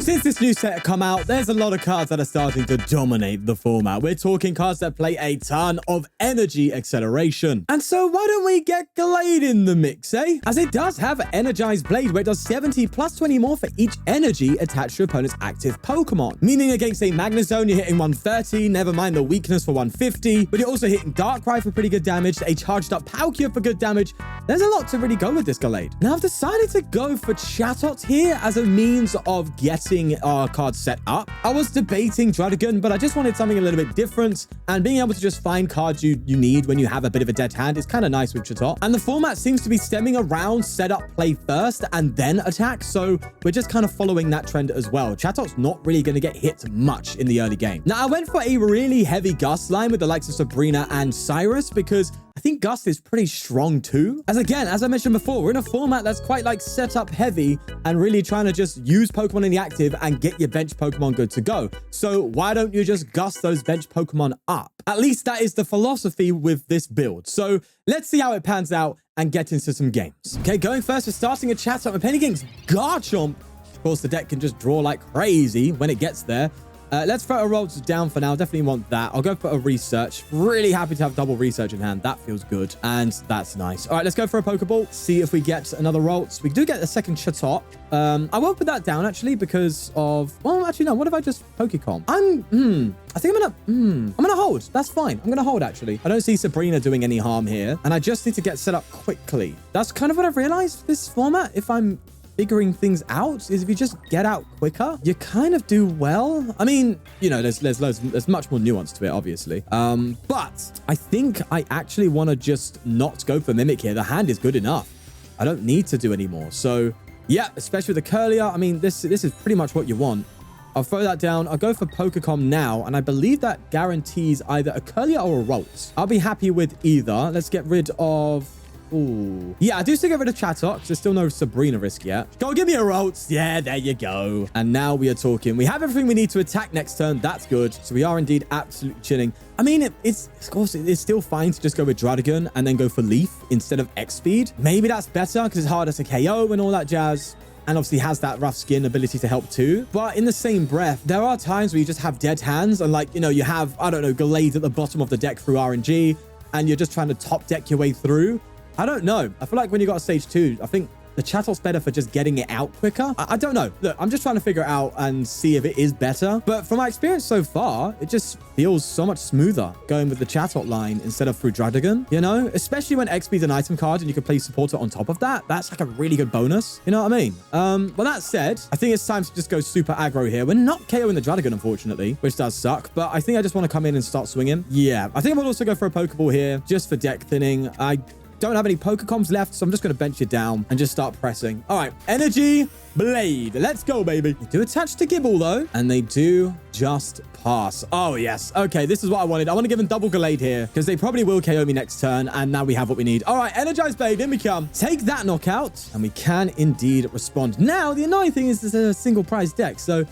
Since this new set come out, there's a lot of cards that are starting to dominate the format. We're talking cards that play a ton of energy acceleration. And so why don't we get Gallade in the mix, eh? As it does have Energized Blade, where it does 70 plus 20 more for each energy attached to your opponent's active Pokemon. Meaning against a Magnezone, you're hitting 130, never mind the weakness for 150, but you're also hitting Darkrai for pretty good damage, a charged up Palkia for good damage. There's a lot to really go with this Gallade. Now I've decided to go for Chatot here as a means of getting our cards set up. I was debating Dragon, but I just wanted something a little bit different, and being able to just find cards you need when you have a bit of a dead hand is kind of nice with Chatot. And the format seems to be stemming around setup, play first, and then attack, so we're just kind of following that trend as well. Chatot's not really going to get hit much in the early game. Now I went for a really heavy Gust line with the likes of Sabrina and Cyrus because I think Gust is pretty strong too. As again, as I mentioned before, we're in a format that's quite like setup heavy and really trying to just use Pokemon in the active and get your bench Pokemon good to go. So why don't you just Gust those bench Pokemon up? At least that is the philosophy with this build. So let's see how it pans out and get into some games. Okay, going first, we're starting a Chatot. We're playing against Garchomp. Of course, the deck can just draw like crazy when it gets there. Let's throw a Ralts down for now. Definitely want that. I'll go for a Research. Really happy to have double Research in hand. That feels good. And that's nice. All right, let's go for a Poké Ball. See if we get another Ralts. We do get a second Chatot. I won't put that down, actually, because of... Well, actually, no. What if I just Pokécom? I think I'm gonna hold. That's fine. I'm gonna hold, actually. I don't see Sabrina doing any harm here. And I just need to get set up quickly. That's kind of what I've realized this format. If I'm figuring things out, is if you just get out quicker, you kind of do well. I mean, you know, there's much more nuance to it, obviously. But I think I actually want to just not go for Mimic here. The hand is good enough. I don't need to do any more. So yeah, especially with the Kirlia. I mean, this is pretty much what you want. I'll throw that down. I'll go for Pokécom now, and I believe that guarantees either a Kirlia or a Ralts. I'll be happy with either. Let's get rid of... Ooh. Yeah, I do still get rid of Chatot because there's still no Sabrina risk yet. Go, give me a Ralts. Yeah, there you go. And now we are talking. We have everything we need to attack next turn. That's good. So we are indeed absolutely chilling. I mean, it's of course, it's still fine to just go with Dragon and then go for Leaf instead of X-Speed. Maybe that's better because it's harder to KO and all that jazz. And obviously has that rough skin ability to help too. But in the same breath, there are times where you just have dead hands and like, you know, you have, I don't know, Gallade at the bottom of the deck through RNG and you're just trying to top deck your way through. I don't know. I feel like when you got a stage 2, I think the Chatot's better for just getting it out quicker. I don't know. Look, I'm just trying to figure it out and see if it is better. But from my experience so far, it just feels so much smoother going with the Chatot line instead of through Dragon, you know? Especially when XP's an item card and you can play Supporter on top of that. That's like a really good bonus. You know what I mean? Well, that said, I think it's time to just go super aggro here. We're not KOing the Dragon, unfortunately, which does suck. But I think I just want to come in and start swinging. Yeah, I think I will also go for a Pokeball here just for deck thinning. I don't have any Pokécoms left, so I'm just going to bench it down and just start pressing. All right, Energy Blade. Let's go, baby. They do attach to Gible, though, and they do just pass. Oh, yes. Okay, this is what I wanted. I want to give them double Gallade here because they probably will KO me next turn, and now we have what we need. All right, Energized Blade. In we come. Take that knockout, and we can indeed respond. Now, the annoying thing is there's a single prize deck, so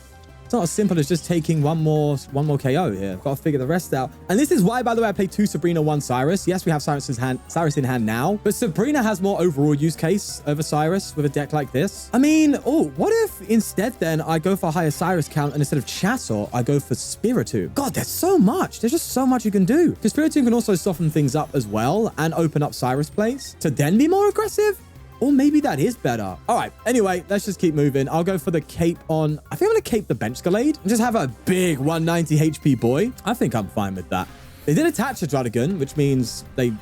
it's not as simple as just taking one more KO here. Got to figure the rest out. And this is why, by the way, I played 2 Sabrina, 1 Cyrus. Yes, we have Cyrus in hand now, but Sabrina has more overall use case over Cyrus with a deck like this. I mean, oh, what if instead then I go for a higher Cyrus count and instead of Chatot, I go for Spiritomb? God, there's so much. There's just so much you can do. Because Spiritomb can also soften things up as well and open up Cyrus plays to then be more aggressive. Or maybe that is better. All right. Anyway, let's just keep moving. I'll go for the cape on... I think I'm going to cape the bench Gallade and just have a big 190 HP boy. I think I'm fine with that. They did attach a Dragon, which means they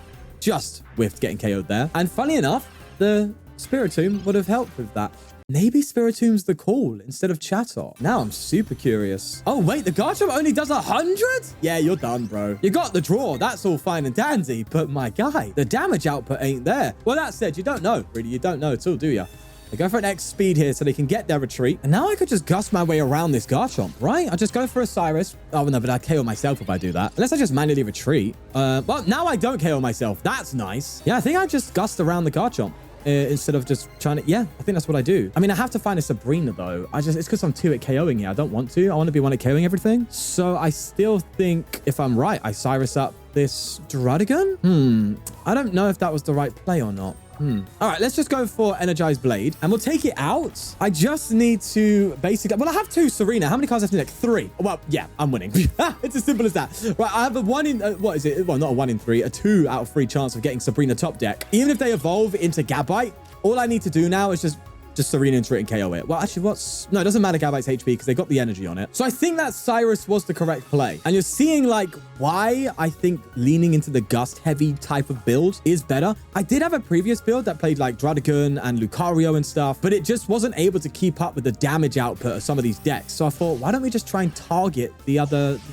just whiffed getting KO'd there. And funny enough, the Spiritomb would have helped with that. Maybe Spiritomb's the call instead of Chatot. Now I'm super curious. Oh, wait, the Garchomp only does 100? Yeah, you're done, bro. You got the draw. That's all fine and dandy. But my guy, the damage output ain't there. Well, that said, you don't know. Really, you don't know at all, do you? They go for an X speed here so they can get their retreat. And now I could just Gust my way around this Garchomp, right? I just go for a Cyrus. Oh, no, but I'd KO myself if I do that. Unless I just manually retreat. Well, now I don't KO myself. That's nice. Yeah, I think I just Gust around the Garchomp. Instead of just trying to... Yeah, I think that's what I do. I mean, I have to find a Sabrina, though. It's because I'm 2 at KOing here. I don't want to. I want to be 1 at KOing everything. So I still think, if I'm right, I Cyrus up this Dragon. I don't know if that was the right play or not. All right, let's just go for Energized Blade, and we'll take it out. I just need to basically... Well, I have 2 Serena. How many cards have to deck? 3. Well, yeah, I'm winning. It's as simple as that. Right, I have a 1 in... what is it? Well, not a 1 in 3. A 2 out of 3 chance of getting Sabrina top deck. Even if they evolve into Gabite, all I need to do now is just Serena into it and KO it. Well, actually, no, it doesn't matter Gabite's HP because they got the energy on it. So I think that Cyrus was the correct play. And you're seeing like why I think leaning into the Gust heavy type of build is better. I did have a previous build that played like Dragon and Lucario and stuff, but it just wasn't able to keep up with the damage output of some of these decks. So I thought, why don't we just try and target the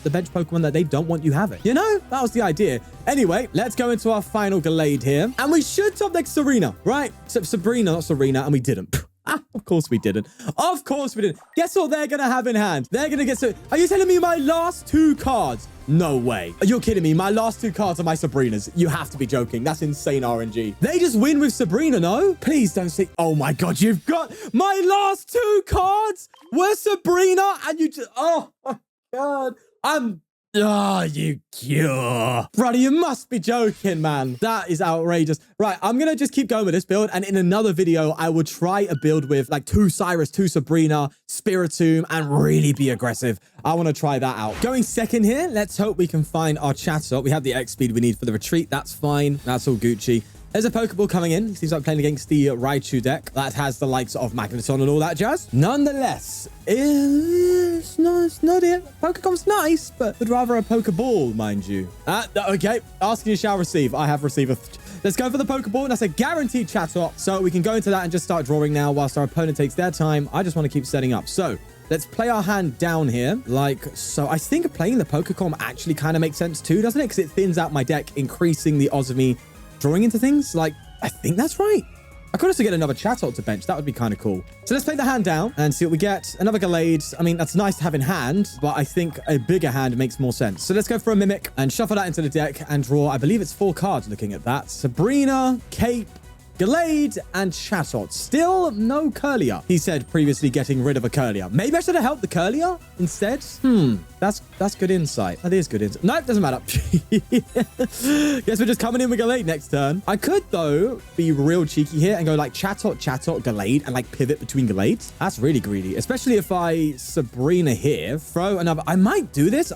bench Pokemon that they don't want you having? You know, that was the idea. Anyway, let's go into our final Gallade here. And we should top deck Serena, right? Sabrina, not Serena, and we didn't. Of course we didn't. Of course we didn't. Guess what they're going to have in hand? They're going to get... Are you telling me my last 2 cards? No way. Are you kidding me? My last 2 cards are my Sabrinas. You have to be joking. That's insane RNG. They just win with Sabrina, no? Please don't say... Oh my God, you've got... My last 2 cards were Sabrina and you just... Oh my God. Oh, you cure. Brother, you must be joking, man. That is outrageous. Right, I'm going to just keep going with this build. And in another video, I will try a build with like 2 Cyrus, 2 Sabrina, Spiritomb, and really be aggressive. I want to try that out. Going second here, let's hope we can find our Chatot. We have the X speed we need for the retreat. That's fine. That's all Gucci. There's a Pokeball coming in. He seems like playing against the Raichu deck. That has the likes of Magneton and all that jazz. Nonetheless, it's not it. Pokémon's nice, but would rather a Pokeball, mind you. Okay. Asking you shall receive. I have received. Let's go for the Pokeball. And that's a guaranteed Chatot. So we can go into that and just start drawing now whilst our opponent takes their time. I just want to keep setting up. So let's play our hand down here like so. I think playing the Pokémon actually kind of makes sense too, doesn't it? Because it thins out my deck, increasing the odds of me drawing into things. Like, I think that's right. I could also get another Chatot to bench. That would be kind of cool. So let's play the hand down and see what we get. Another Gallade. I mean, that's nice to have in hand, but I think a bigger hand makes more sense. So let's go for a Mimic and shuffle that into the deck and draw, I believe it's 4 cards looking at that. Sabrina, Cape, Gallade, and Chatot. Still no Kirlia. He said previously getting rid of a Kirlia. Maybe I should have helped the Kirlia instead. That's good insight. That is good insight. Nope, doesn't matter. Guess we're just coming in with Gallade next turn. I could, though, be real cheeky here and go like Chatot, Gallade, and like pivot between Gallades. That's really greedy, especially if I Sabrina here, throw another... I might do this.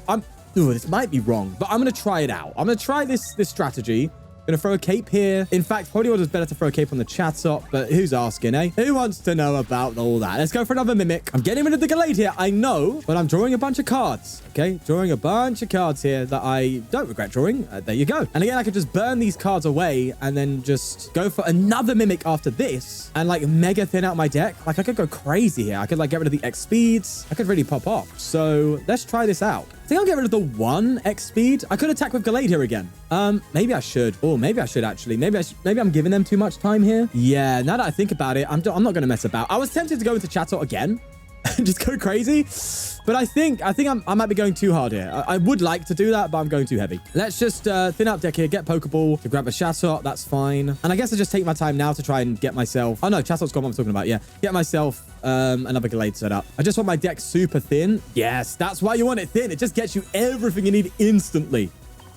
This might be wrong, but I'm going to try it out. I'm going to try this strategy. Gonna throw a cape here. In fact, probably was better to throw a cape on the Chatot, but who's asking, eh? Who wants to know about all that? Let's go for another Mimic. I'm getting rid of the Gallade here, I know, but I'm drawing a bunch of cards, okay? Drawing a bunch of cards here that I don't regret drawing. There you go. And again, I could just burn these cards away and then just go for another Mimic after this and like mega thin out my deck. Like I could go crazy here. I could like get rid of the X speeds. I could really pop off. So let's try this out. I think I'll get rid of the 1 X speed. I could attack with Gallade here again. Maybe I should. Oh, maybe I should actually. Maybe I'm giving them too much time here. Yeah, now that I think about it, I'm not going to mess about. I was tempted to go into Chatot again and just go crazy. But I think I might be going too hard here. I would like to do that, but I'm going too heavy. Let's just thin out deck here, get Pokeball to grab a Chatot. That's fine. And I guess I just take my time now to try and get myself... Oh, no, Chatot's gone what I'm talking about. Yeah. Get myself another Gallade set up. I just want my deck super thin. Yes, that's why you want it thin. It just gets you everything you need instantly.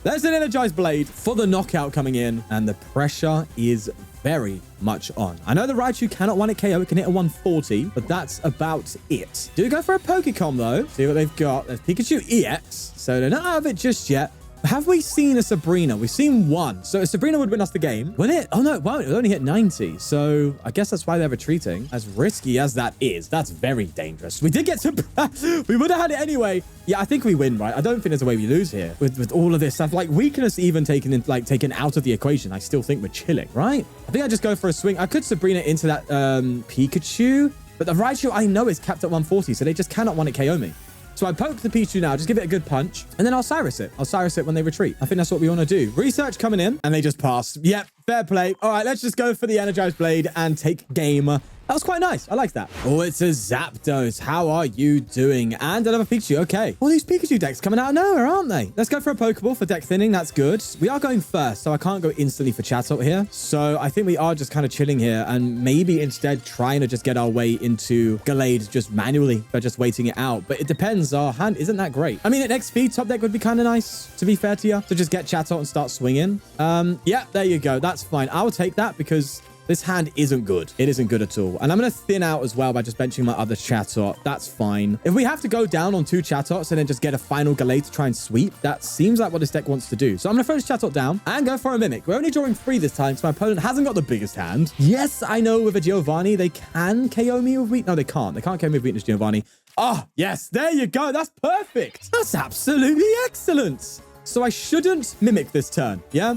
There's an Energized Blade for the knockout coming in, and the pressure is very much on. I know the Raichu cannot one-hit KO. It can hit a 140, but that's about it. Do go for a Pokecom, though. See what they've got. There's Pikachu EX, so they're not out of it just yet. Have we seen a Sabrina? We've seen 1. So a Sabrina would win us the game. Will it? Oh, no, it won't. It only hit 90. So I guess that's why they're retreating. As risky as that is, that's very dangerous. We did get to... We would have had it anyway. Yeah, I think we win, right? I don't think there's a way we lose here with all of this stuff. Like weakness even taken out of the equation. I still think we're chilling, right? I think I just go for a swing. I could Sabrina into that Pikachu, but the Raichu I know is capped at 140, so they just cannot one-hit KO me. So I poke the Pichu now, just give it a good punch, and then I'll Cyrus it. I'll Cyrus it when they retreat. I think that's what we want to do. Research coming in, and they just pass. Yep, fair play. All right, let's just go for the Energized Blade and take game. That was quite nice. I like that. Oh, it's a Zapdos. How are you doing? And another Pikachu. Okay. All these Pikachu decks coming out of nowhere, aren't they? Let's go for a Pokeball for deck thinning. That's good. We are going first, so I can't go instantly for Chatot here. So I think we are just kind of chilling here and maybe instead trying to just get our way into Gallade just manually by just waiting it out. But it depends. Our hand isn't that great. I mean, at next speed, top deck would be kind of nice, to be fair to you. So just get Chatot and start swinging. Yeah, there you go. That's fine. I'll take that because... This hand isn't good. It isn't good at all. And I'm going to thin out as well by just benching my other Chatot. That's fine. If we have to go down on 2 Chatots and then just get a final Gallade to try and sweep, that seems like what this deck wants to do. So I'm going to throw this Chatot down and go for a Mimic. We're only drawing 3 this time, so my opponent hasn't got the biggest hand. Yes, I know with a Giovanni, they can KO me with weakness. No, they can't. They can't KO me with weakness, Giovanni. Oh, yes. There you go. That's perfect. That's absolutely excellent. So I shouldn't Mimic this turn. Yeah.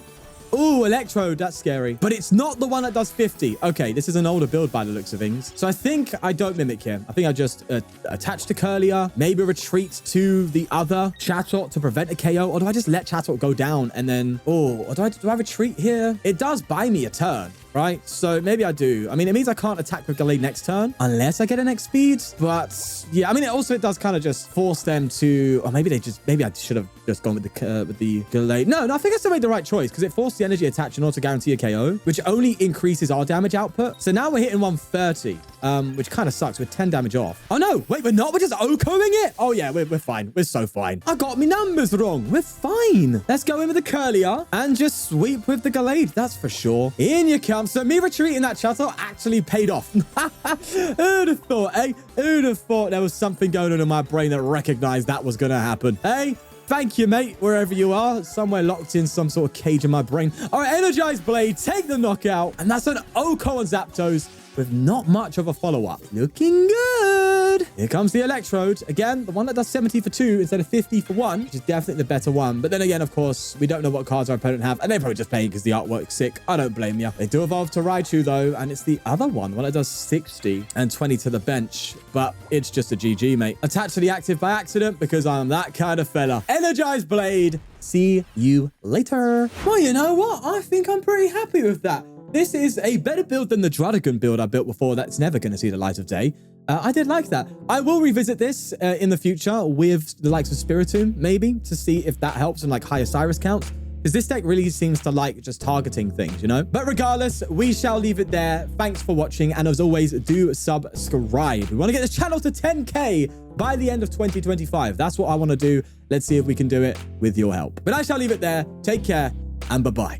Ooh, Electrode, that's scary. But it's not the one that does 50. Okay, this is an older build by the looks of things. So I think I don't Mimic here. I think I just attach to Kirlia, maybe retreat to the other Chatot to prevent a KO, or do I just let Chatot go down and then, or do I retreat here? It does buy me a turn, right? So maybe I do. I mean, it means I can't attack with Gallade next turn unless I get an X speed. But yeah, I mean, it does kind of just force them to, or maybe I should have just gone with the Gallade. No, I think I still made the right choice because it forced the energy attach in order to guarantee a KO, which only increases our damage output. So now we're hitting 130, which kind of sucks. We're 10 damage off. Oh no, wait, we're not. We're just OHKOing it. Oh yeah, we're fine. We're so fine. I got me numbers wrong. We're fine. Let's go in with the Kirlia and just sweep with the Gallade. That's for sure. In you come. So me retreating that Chatot actually paid off. Who'd have thought, eh? Who'd have thought there was something going on in my brain that recognized that was going to happen? Hey? Thank you, mate, wherever you are. Somewhere locked in some sort of cage in my brain. All right, Energized Blade, take the knockout. And that's an OHKO on Zapdos with not much of a follow-up. Looking good. Here comes the Electrode. Again, the one that does 70 for 2 instead of 50 for 1, which is definitely the better one. But then again, of course, we don't know what cards our opponent have. And they're probably just playing because the artwork's sick. I don't blame you. They do evolve to Raichu, though. And it's the other one, the one that does 60 and 20 to the bench. But it's just a GG, mate. Attached to the active by accident because I'm that kind of fella. Energized Blade. See you later. Well, you know what? I think I'm pretty happy with that. This is a better build than the Druddigon build I built before that's never going to see the light of day. I did like that. I will revisit this in the future with the likes of Spiritomb, maybe, to see if that helps in like higher Cyrus counts. Because this deck really seems to like just targeting things, you know? But regardless, we shall leave it there. Thanks for watching. And as always, do subscribe. We want to get this channel to 10K by the end of 2025. That's what I want to do. Let's see if we can do it with your help. But I shall leave it there. Take care and bye-bye.